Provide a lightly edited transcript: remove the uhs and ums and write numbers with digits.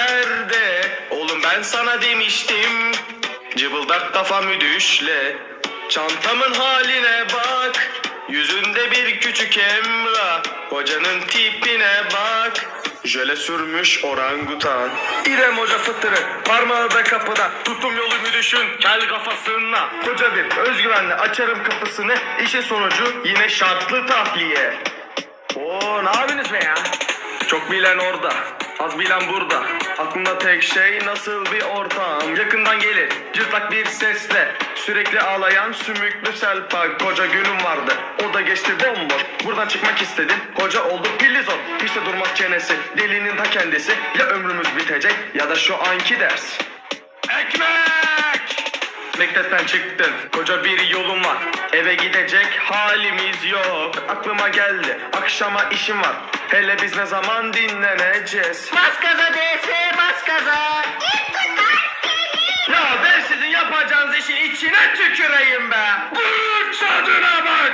nerede? Oğlum ben sana demiştim. Cıbıldak kafamı düşle. Çantamın haline bak. Yüzünde bir küçük emrah. Hocanın tipine bak. Jöle sürmüş orangutan. İrem Hoca fıtırı parmağı da kapıda. Tutum yolumu düşün kel kafasına. Koca bir özgüvenle açarım kapısını. İşin sonucu yine şartlı tahliye. Oo, ne yapıyorsunuz be ya? Çok bilen orada, az bilen burada. Aklımda tek şey nasıl bir ortam. Yakından gelir cırtlak bir sesle. Sürekli ağlayan sümüklü selpak. Koca günüm vardı, o da geçti bomboş. Buradan çıkmak istedim, koca oldu pillizon. Hiç de durmaz çenesi, delinin ta kendisi. Ya ömrümüz bitecek ya da şu anki ders. Ekmek! Mektepten çıktın, koca bir yolum var. Eve gidecek halimiz yok. Aklıma geldi, akşama işim var. Hele biz ne zaman dinleneceğiz? Bas gaza DS, bas gaza. Ya ben sizin yapacağınız işin içine tüküreyim be. Bu çadına bak.